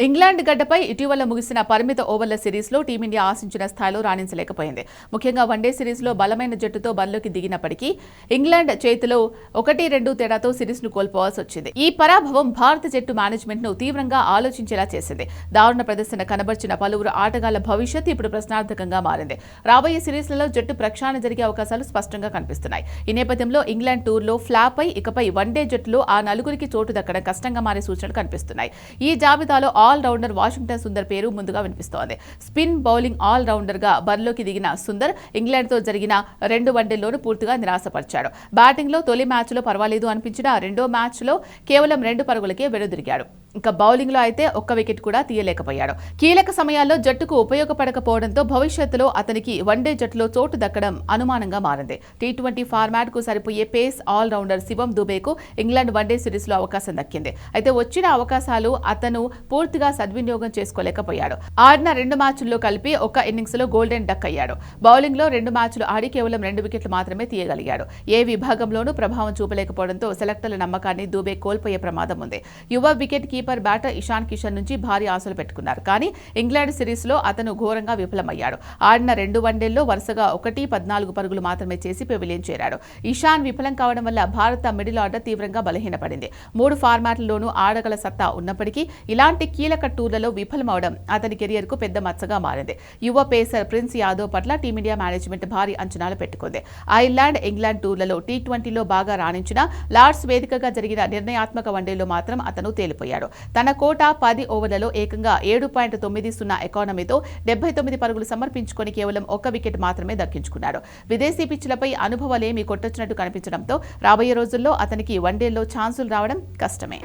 England గడ్డపై ఇటీవల ముగిసిన పరిమిత ఓవర్ల సిరీస్లో టీమిండియా ఆశించిన స్థాయిలో రాణించలేకపోయింది. ముఖ్యంగా వన్డే సిరీస్లో బలమైన జట్టుతో బరిలోకి దిగినప్పటికీ ఇంగ్లాండ్ చేతిలో 1-2 తేడాతో సిరీస్ను కోల్పోవాల్సి వచ్చింది. ఈ పరాభవం భారత జట్టు మేనేజ్మెంట్ను తీవ్రంగా ఆలోచించేలా చేసింది. దారుణ ప్రదర్శన కనబర్చిన పలువురు ఆటగాళ్ల భవిష్యత్ ఇప్పుడు ప్రశ్నార్థకంగా మారింది. రాబోయే సిరీస్లలో జట్టు ప్రక్షాళన జరిగే అవకాశాలు స్పష్టంగా కనిపిస్తున్నాయి. ఈ నేపథ్యంలో ఇంగ్లాండ్ టూర్లో ఫ్లాప్ అయి ఇకపై వన్డే జట్టులో ఆ నలుగురికి చోటు దక్కడం కష్టంగా మారే సూచనలు కనిపిస్తున్నాయి. ఈ జాబితాలో ఆల్ రౌండర్ వాషింగ్టన్ సుందర్ పేరు ముందుగా వినిపిస్తోంది. స్పిన్ బౌలింగ్ ఆల్ రౌండర్ గా బరిలోకి దిగిన సుందర్ ఇంగ్లాండ్ తో జరిగిన 2 వన్డేల్లోనూ పూర్తిగా నిరాశపరిచాడు. బ్యాటింగ్ లో తొలి మ్యాచ్ లో పర్వాలేదు అనిపించినా రెండో మ్యాచ్ లో కేవలం 2 పరుగులకే వెనుదిరిగాడు. ఇంకా బౌలింగ్ లో అయితే ఒక్క వికెట్ కూడా తీయలేకపోయాడు. కీలక సమయాల్లో జట్టుకు ఉపయోగపడకపోవడంతో భవిష్యత్తులో అతనికి వన్డే జట్టులో చోటు దక్కడం అనుమానంగా మారింది. టీ20 ఫార్మాట్ కు సరిపోయే పేస్ ఆల్ రౌండర్ శివం దుబేకు ఇంగ్లాండ్ వన్డే సిరీస్ లో అవకాశం దక్కింది. అయితే వచ్చిన అవకాశాలు అతను పూర్తిగా సద్వినియోగం చేసుకోలేకపోయాడు. ఆడిన 2 మ్యాచ్ల్లో కలిపి ఒక ఇన్నింగ్స్ లో గోల్డెన్ డక్ అయ్యాడు. బౌలింగ్ లో 2 మ్యాచ్లు ఆడి కేవలం 2 వికెట్లు మాత్రమే తీయగలిగాడు. ఏ విభాగంలోనూ ప్రభావం చూపలేకపోవడంతో సెలెక్టర్ల నమ్మకాన్ని దుబే కోల్పోయే ప్రమాదం ఉంది. యువ wicket keeper batter Ishan Kishan నుంచి భారీ ఆశలు పెట్టుకున్నారు. కానీ ఇంగ్లాండ్ సిరీస్ లో అతను ఘోరంగా విఫలమయ్యాడు. ఆడిన 2 వన్డేల్లో వరుసగా 14 పరుగులు మాత్రమే చేసి పెవిలియన్ చేరాడు. ఇషాన్ విఫలం కావడం వల్ల భారత మిడిల్ ఆర్డర్ తీవ్రంగా బలహీనపడింది. 3 ఫార్మాట్లలోనూ ఆడగల సత్తా ఉన్నప్పటికీ ఇలాంటి కీలక టూర్లలో విఫలమవడం అతని కెరియర్ కు పెద్ద మచ్చగా మారింది. యువ పేసర్ ప్రిన్స్ యాదవ్ పట్ల టీమిండియా మేనేజ్మెంట్ భారీ అంచనాలు పెట్టుకుంది. ఐర్లాండ్, ఇంగ్లాండ్ టూర్లలో టీ20లో బాగా రాణించిన లార్డ్స్ వేదికగా జరిగిన నిర్ణయాత్మక వన్డేలో మాత్రం అతను తేలిపోయాడు. తన కోట 10 ఓవర్లలో ఏకంగా 7.90 ఎకానమీతో 79 పరుగులు సమర్పించుకొని కేవలం 1 వికెట్ మాత్రమే దక్కించుకున్నాడు. విదేశీ పిచ్లపై అనుభవాలేమీ కొట్టొచ్చినట్టు కనిపించడంతో రాబోయే రోజుల్లో అతనికి వన్డేల్లో ఛాన్సులు రావడం కష్టమే.